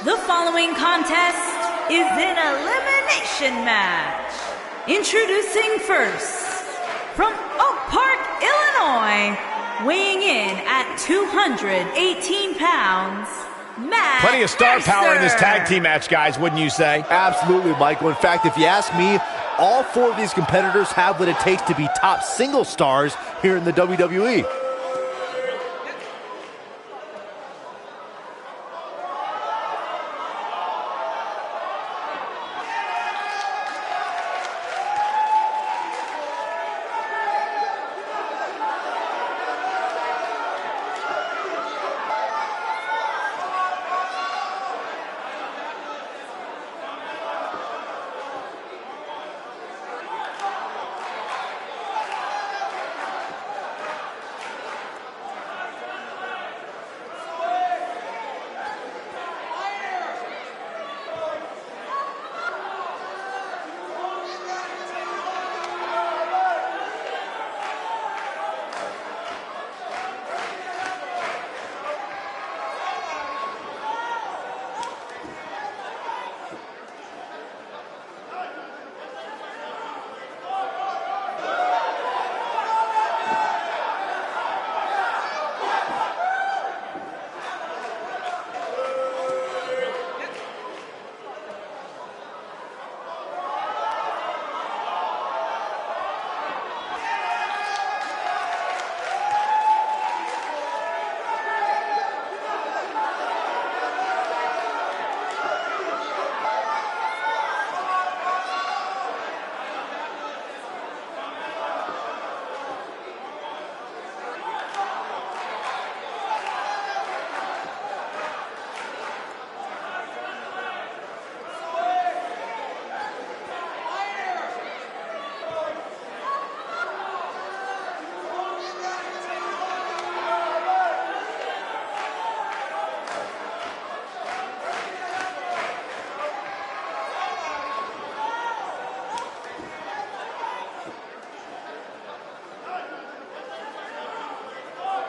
The following contest is an elimination match. Introducing first, from Oak Park, Illinois, weighing in at 218 pounds, Matt Plenty of star Mercer. power in this tag team match, guys, wouldn't you say? Absolutely, Michael. In fact, if you ask me, all four of these competitors have what it takes to be top single stars here in the WWE.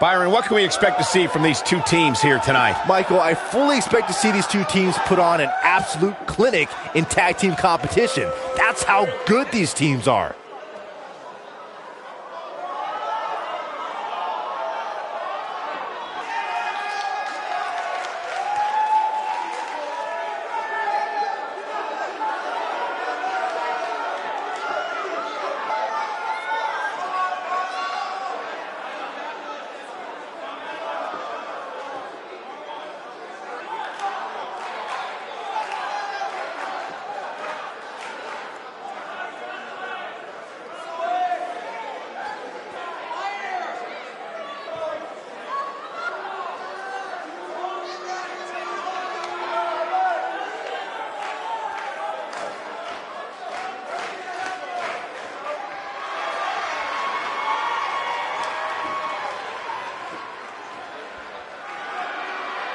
Byron, what can we expect to see from these two teams here tonight? Michael, I fully expect to see these two teams put on an absolute clinic in tag team competition. That's how good these teams are.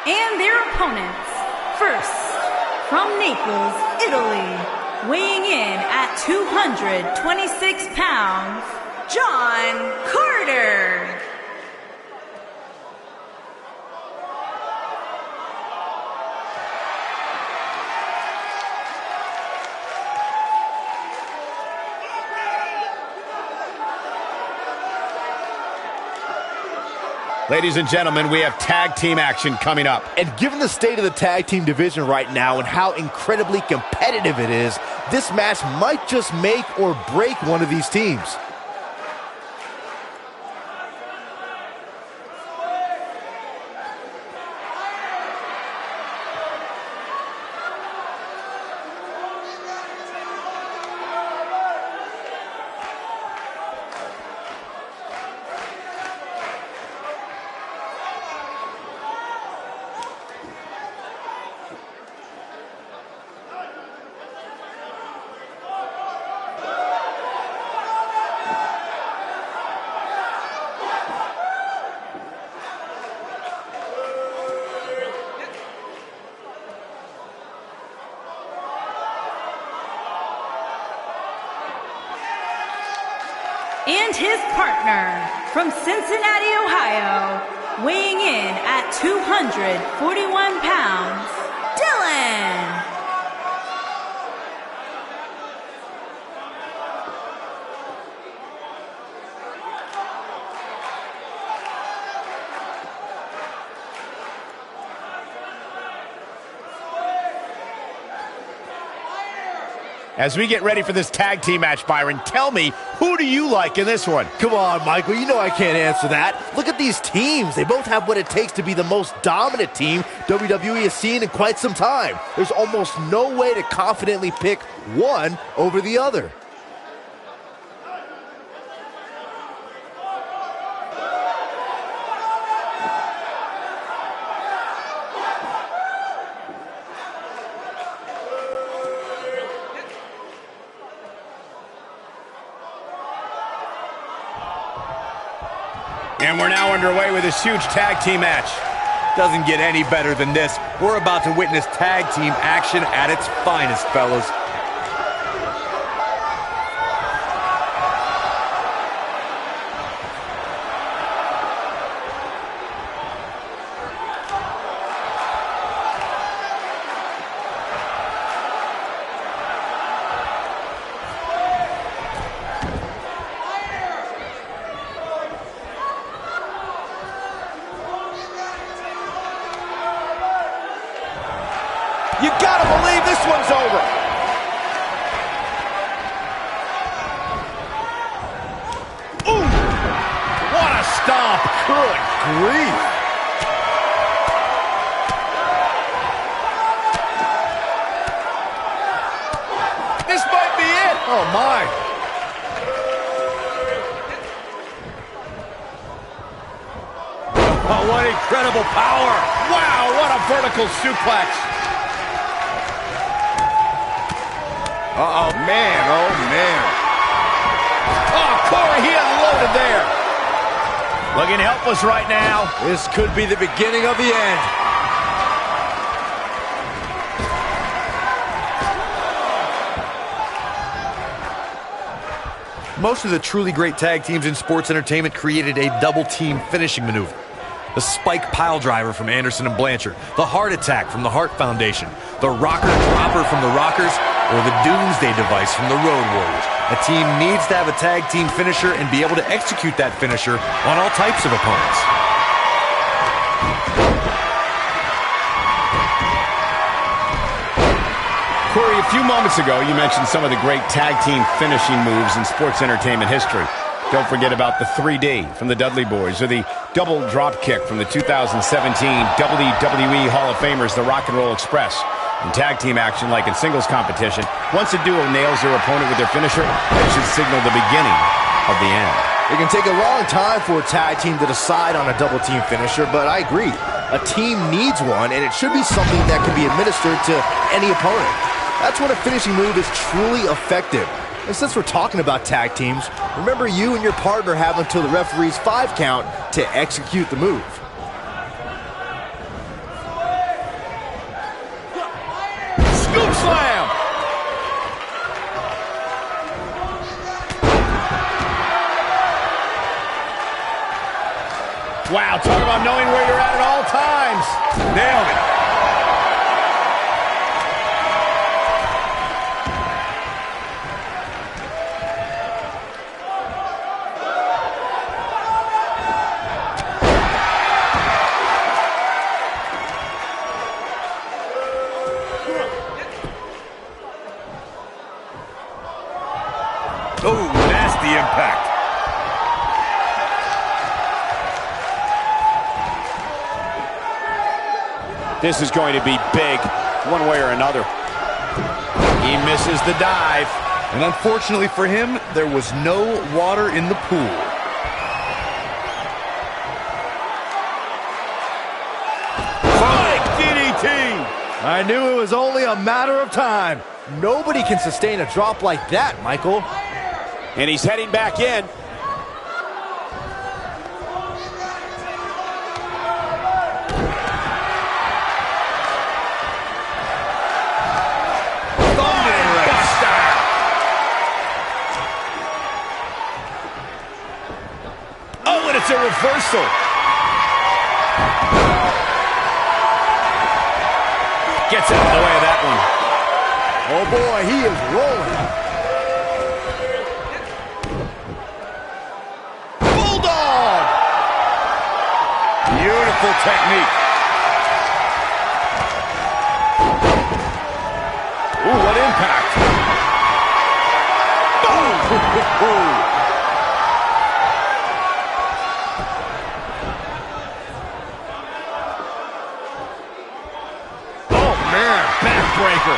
And their opponents, first, from Naples, Italy, weighing in at 226 pounds, John Carter. Ladies and gentlemen, we have tag team action coming up. And given the state of the tag team division right now and how incredibly competitive it is, this match might just make or break one of these teams. And his partner, from Cincinnati, Ohio, weighing in at 241 pounds, Dylan. As we get ready for this tag team match, Byron, tell me, who do you like in this one? Come on, Michael, you know I can't answer that. Look at these teams. They both have what it takes to be the most dominant team WWE has seen in quite some time. There's almost no way to confidently pick one over the other. And we're now underway with this huge tag team match. Doesn't get any better than this. We're about to witness tag team action at its finest, fellas. You gotta believe this one's over. Ooh! What a stomp! Good grief! This might be it! Oh my! Oh, what incredible power! Wow, what a vertical suplex! Uh-oh, man, oh, man. Oh, Corey, he unloaded there. Looking helpless right now. This could be the beginning of the end. most of the truly great tag teams in sports entertainment created a double-team finishing maneuver. The spike pile driver from Anderson and Blanchard, the heart attack from the Hart Foundation, the rocker dropper from the Rockers, or the Doomsday device from the Road Warriors. A team needs to have a tag team finisher and be able to execute that finisher on all types of opponents. Corey, a few moments ago, you mentioned some of the great tag team finishing moves in sports entertainment history. Don't forget about the 3D from the Dudley Boys, or the double drop kick from the 2017 WWE Hall of Famers, the Rock and Roll Express. In tag team action, like in singles competition, once a duo nails their opponent with their finisher, it should signal the beginning of the end. It can take a long time for a tag team to decide on a double team finisher, but I agree. A team needs one, and it should be something that can be administered to any opponent. That's when a finishing move is truly effective. And since we're talking about tag teams, remember you and your partner have until the referee's 5 count to execute the move. Scoop slam! Wow, talk about knowing where you're at all times. Nailed it. Oh, nasty impact. This is going to be big, one way or another. He misses the dive. And unfortunately for him, there was no water in the pool. Flying DDT! I knew it was only a matter of time. Nobody can sustain a drop like that, Michael. And he's heading back in. Oh, and it's a reversal. Gets out of the way of that one. Oh boy, he is rolling. Bulldog! Beautiful technique. Ooh, what impact. Boom! Oh, man, backbreaker.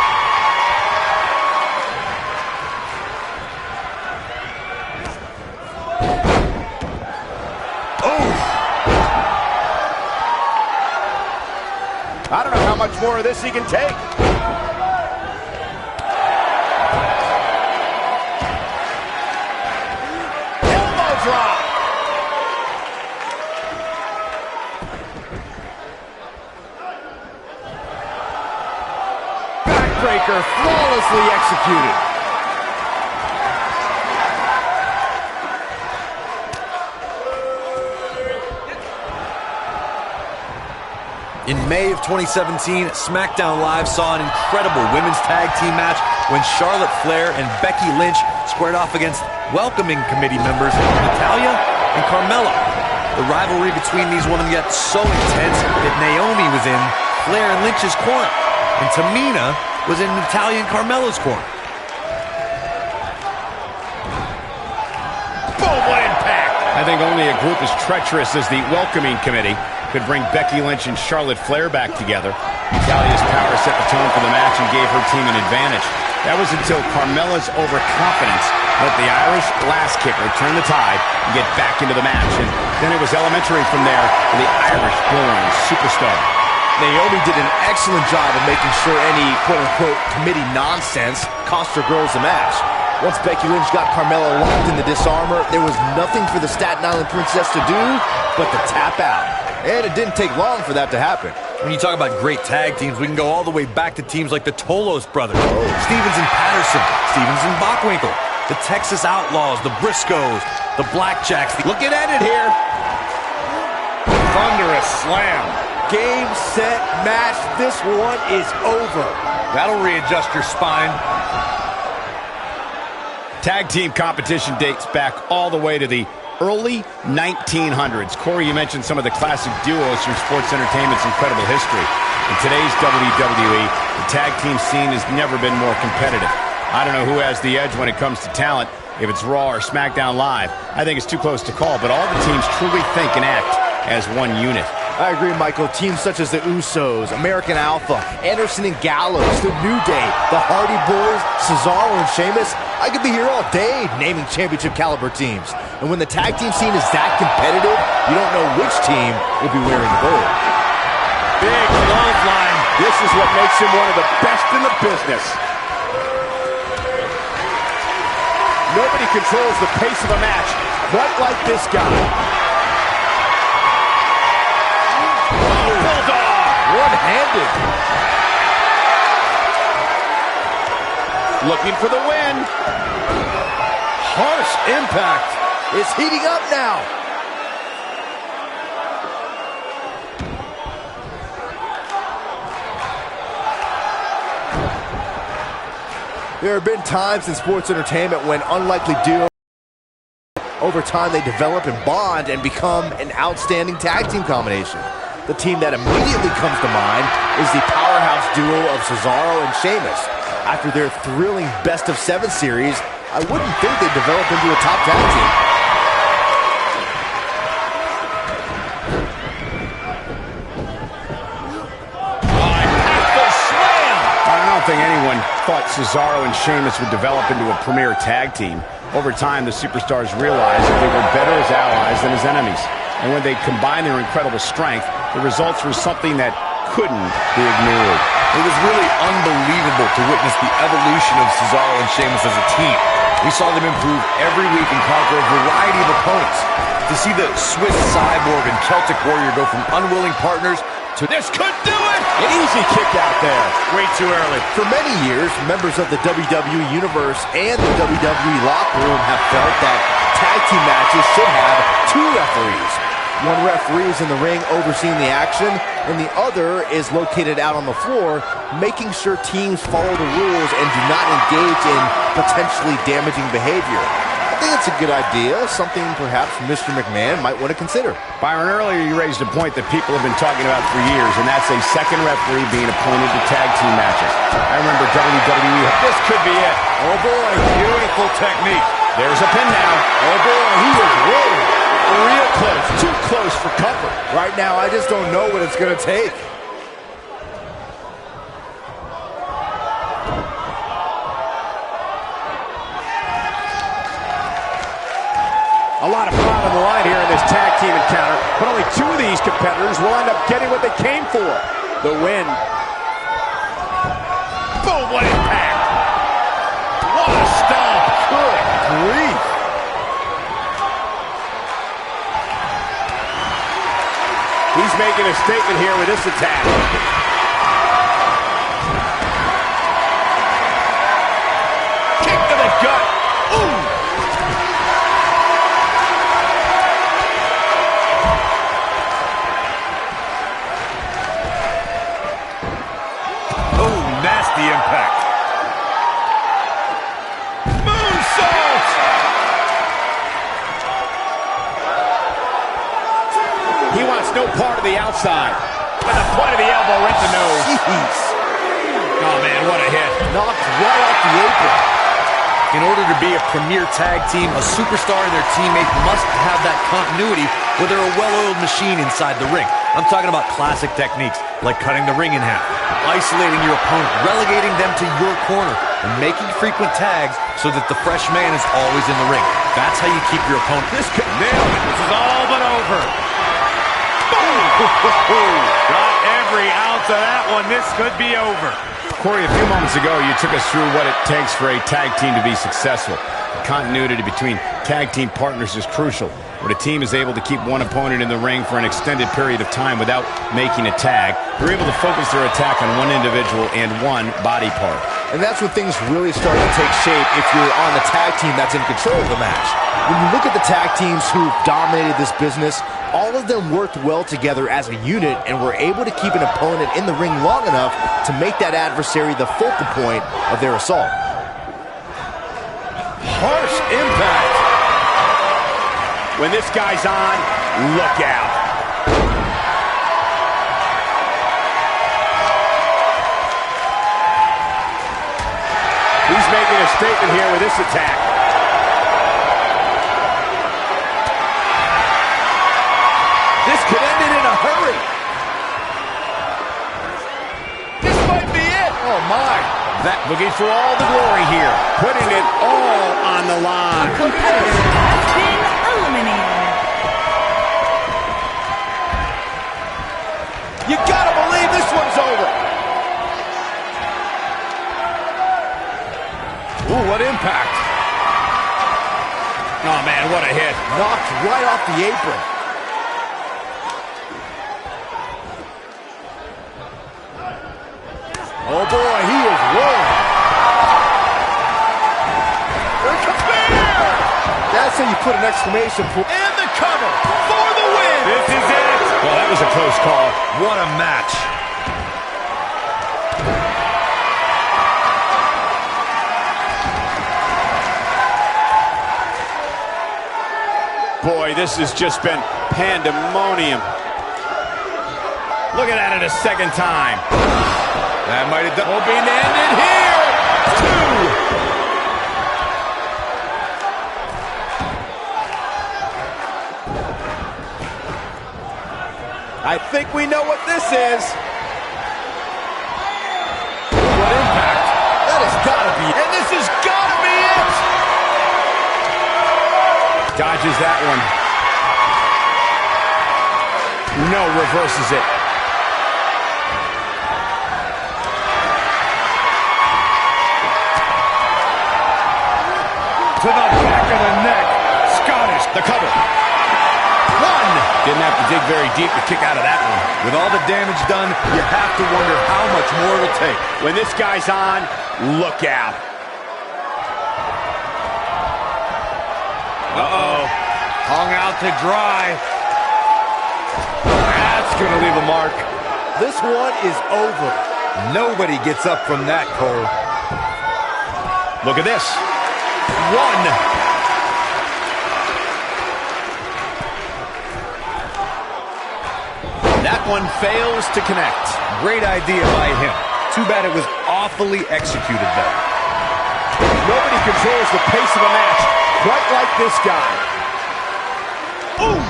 I don't know how much more of this he can take. Elbow drop. Backbreaker flawlessly executed. In May of 2017, SmackDown Live saw an incredible women's tag team match when Charlotte Flair and Becky Lynch squared off against welcoming committee members Natalya and Carmella. The rivalry between these women got so intense that Naomi was in Flair and Lynch's corner, and Tamina was in Natalya and Carmella's corner. Boom, what impact. I think only a group as treacherous as the welcoming committee could bring Becky Lynch and Charlotte Flair back together. Natalya's power set the tone for the match and gave her team an advantage. That was until Carmella's overconfidence let the Irish last kicker turn the tide and get back into the match. And then it was elementary from there for the Irish-born superstar. Naomi did an excellent job of making sure any quote-unquote committee nonsense cost her girls the match. Once Becky Lynch got Carmella locked in the disarmor, there was nothing for the Staten Island Princess to do but to tap out. And it didn't take long for that to happen. When you talk about great tag teams, we can go all the way back to teams like the Tolos brothers, Stevens and Patterson, Stevens and Bockwinkel, The Texas Outlaws, the Briscoes, the Blackjacks. Looking at it here. Thunderous slam. Game, set, match. This one is over. That'll readjust your spine. Tag team competition dates back all the way to the early 1900s. Corey, you mentioned some of the classic duos from sports entertainment's incredible history. In today's WWE, the tag team scene has never been more competitive. I don't know who has the edge when it comes to talent, if it's Raw or SmackDown Live. I think it's too close to call, but all the teams truly think and act as one unit. I agree, Michael. Teams such as the Usos, American Alpha, Anderson and Gallows, the New Day, the Hardy Boys, Cesaro and Sheamus. I could be here all day naming championship caliber teams. And when the tag team scene is that competitive, you don't know which team will be wearing the gold. Big clothesline. This is what makes him one of the best in the business. Nobody controls the pace of a match quite like this guy. Bulldog! One-handed. Looking for the win. Harsh impact. It's heating up now. There have been times in sports entertainment when unlikely duos, over time they develop and bond and become an outstanding tag team combination. The team that immediately comes to mind is the powerhouse duo of Cesaro and Sheamus. After their thrilling best-of-7 series, I wouldn't think they'd develop into a top tag team. I don't think anyone thought Cesaro and Sheamus would develop into a premier tag team. Over time, the superstars realized that they were better as allies than as enemies. And when they combined their incredible strength, the results were something that couldn't be ignored. It was really unbelievable to witness the evolution of Cesaro and Sheamus as a team. We saw them improve every week and conquer a variety of opponents. To see the Swiss Cyborg and Celtic Warrior go from unwilling partners to this could do it! An easy kick out there. Way too early. For many years, members of the WWE Universe and the WWE locker room have felt that tag team matches should have two referees. One referee is in the ring overseeing the action, and the other is located out on the floor, making sure teams follow the rules and do not engage in potentially damaging behavior. I think it's a good idea, something perhaps Mr. McMahon might want to consider. Byron, earlier you raised a point that people have been talking about for years, and that's a second referee being appointed to tag team matches. I remember WWE. This could be it. Oh boy, beautiful technique. There's a pin now. Oh boy, he is rolling. Real close. Too close for comfort. Right now, I just don't know what it's going to take. A lot of pride on the line here in this tag team encounter, but only two of these competitors will end up getting what they came for, the win. Boom, what impact! What a stomp! Good grief! He's making a statement here with this attack. Kick to the gut! Ooh! Nasty impact. Moonsault! He wants no part of the outside. With the point of the elbow right in the nose. Jeez. Oh, man, what a hit. Knocked right off the apron. In order to be a premier tag team, a superstar and their teammate must have that continuity where they're a well-oiled machine inside the ring. I'm talking about classic techniques like cutting the ring in half, isolating your opponent, relegating them to your corner, and making frequent tags so that the fresh man is always in the ring. That's how you keep your opponent. This could nail it. This is all but over. Got every ounce of that one. This could be over. Corey, a few moments ago, you took us through what it takes for a tag team to be successful. The continuity between tag team partners is crucial. When a team is able to keep one opponent in the ring for an extended period of time without making a tag, they're able to focus their attack on one individual and one body part. And that's when things really start to take shape if you're on the tag team that's in control of the match. When you look at the tag teams who've dominated this business, all of them worked well together as a unit and were able to keep an opponent in the ring long enough to make that adversary the focal point of their assault. Harsh impact. When this guy's on, look out. He's making a statement here with this attack. This could end it in a hurry. This might be it. Oh, my. That looking for all the glory here. Putting it all on the line. A competitor has been eliminated. You gotta believe this one's over. Ooh, what impact. Oh, man, what a hit. Knocked right off the apron. Oh, boy, he is rolling. Here comes Spear! That's how you put an exclamation point. And the cover for the win. This is it. Well, that was a close call. What a match. Boy, this has just been pandemonium. Look at that a second time. That might have done. Hoping to end it here. 2. I think we know what this is. What impact. That has got to be it. And this has got to be it. Dodges that one. No, reverses it. To the back of the neck. Scottish. The cover. 1. Didn't have to dig very deep to kick out of that one. With all the damage done, you have to wonder how much more it'll take. When this guy's on, look out. Uh-oh. Hung out to dry. That's going to leave a mark. This one is over. Nobody gets up from that, Cole. Look at this. 1. That one fails to connect. Great idea by him. Too bad it was awfully executed, though. Nobody controls the pace of a match quite like this guy. Ooh!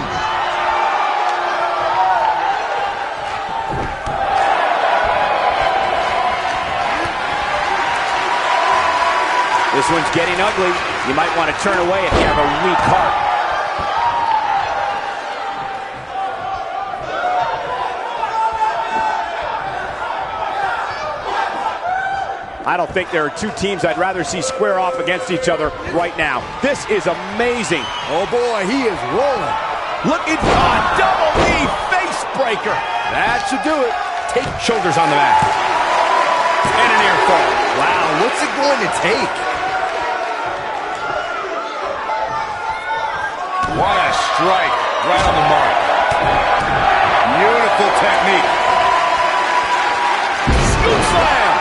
This one's getting ugly. You might want to turn away if you have a weak heart. I don't think there are two teams I'd rather see square off against each other right now. This is amazing. Oh, boy, he is rolling. Looking for a double knee face breaker. That should do it. Take shoulders on the mat. And an ear fall. Wow, what's it going to take? What a strike. Right on the mark. Beautiful technique. Scoop slam.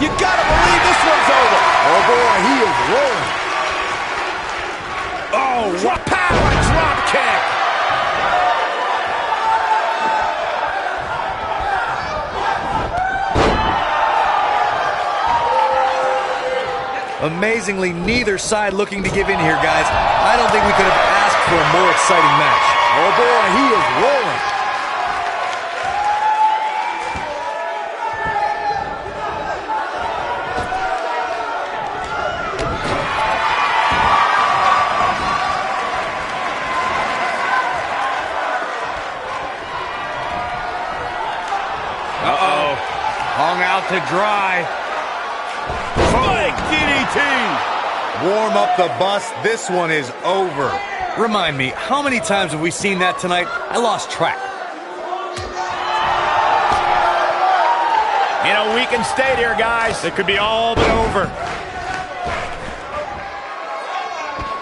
You gotta believe this one's over. Oh, boy, he is rolling. Oh, what power drop kick. Amazingly, neither side looking to give in here, guys. I don't think we could have asked for a more exciting match. Oh, boy, he is rolling. Hung out to dry. Big DDT. Warm up the bus. This one is over. Remind me, how many times have we seen that tonight? I lost track. In a weakened state here, guys. It could be all but over.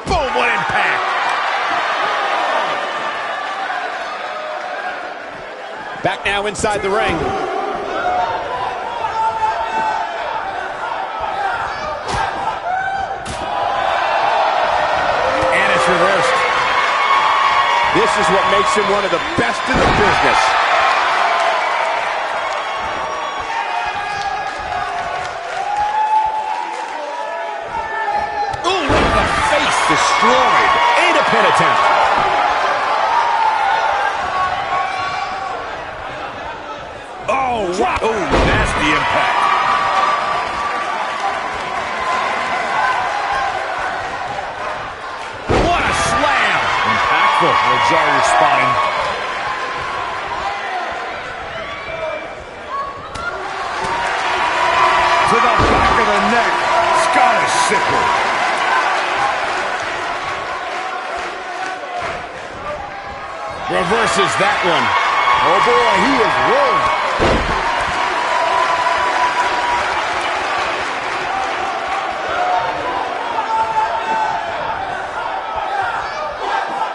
Boom, what impact. Back now inside the ring. And it's reversed. This is what makes him one of the best in the business. Ooh, right in the face. Destroyed. Ain't a pin attempt. Oh, wow. Oh, nasty impact. What a slam. Impactful. Will jar your spine. To the back of the neck. Scottish sickle. Reverses that one. Oh, boy, he is rolling.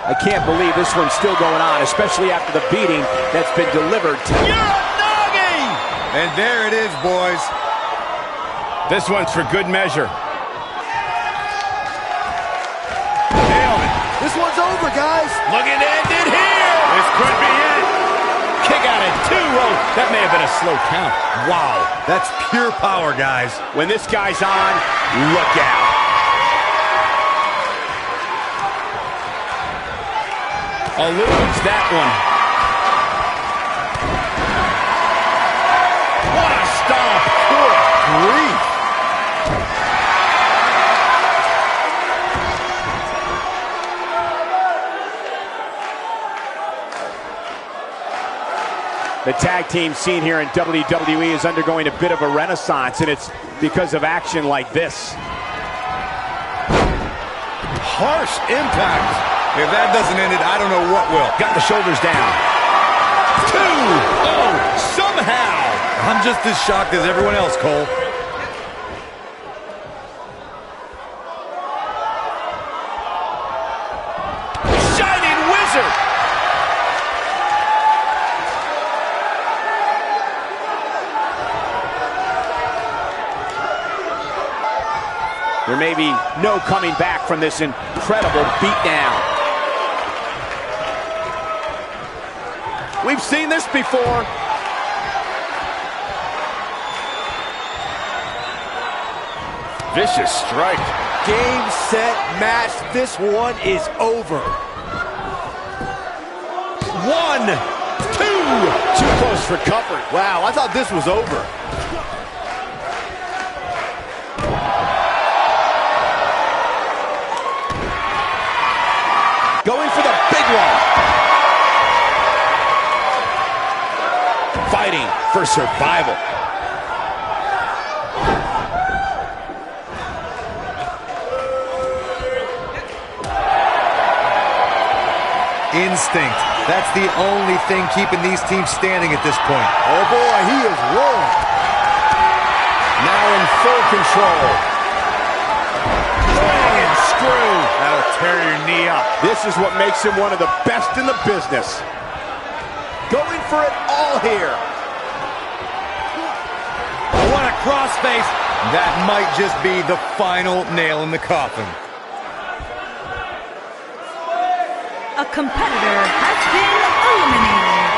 I can't believe this one's still going on, especially after the beating that's been delivered to him. Uranage! And there it is, boys. This one's for good measure. Nailed it. This one's over, guys. Looking to end it here. This could be it. Kick out at 2. Oh, that may have been a slow count. Wow, that's pure power, guys. When this guy's on, look out. Eludes that one. What a stomp. Good grief. The tag team scene here in WWE is undergoing a bit of a renaissance, and it's because of action like this. Harsh impact. If that doesn't end it, I don't know what will. Got the shoulders down. 2. Oh, somehow. I'm just as shocked as everyone else, Cole. Shining Wizard. There may be no coming back from this incredible beatdown. We've seen this before. Vicious strike. Game, set, match. This one is over. 1, 2. Too close for comfort. Wow, I thought this was over. Going for the big one. Fighting for survival. Instinct. That's the only thing keeping these teams standing at this point. Oh boy, he is rolling. Now in full control. Bang and screw. That'll tear your knee up. This is what makes him one of the best in the business. Going for it all here. What a crossface. That might just be the final nail in the coffin. A competitor has been eliminated.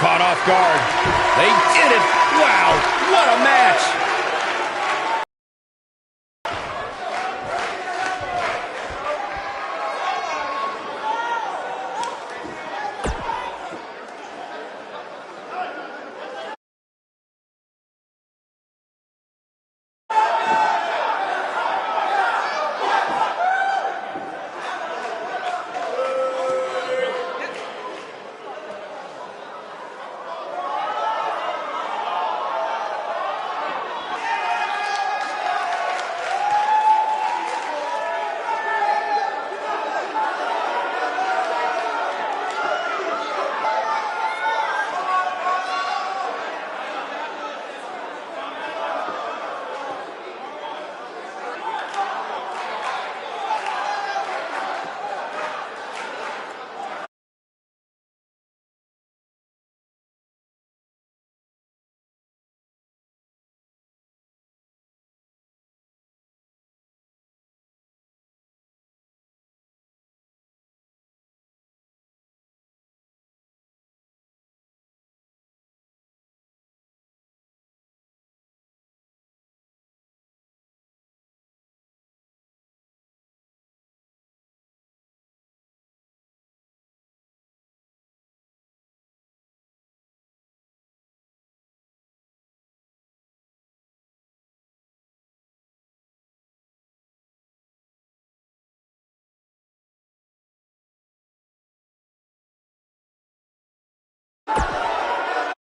Caught off guard. They did it. Wow, what a match.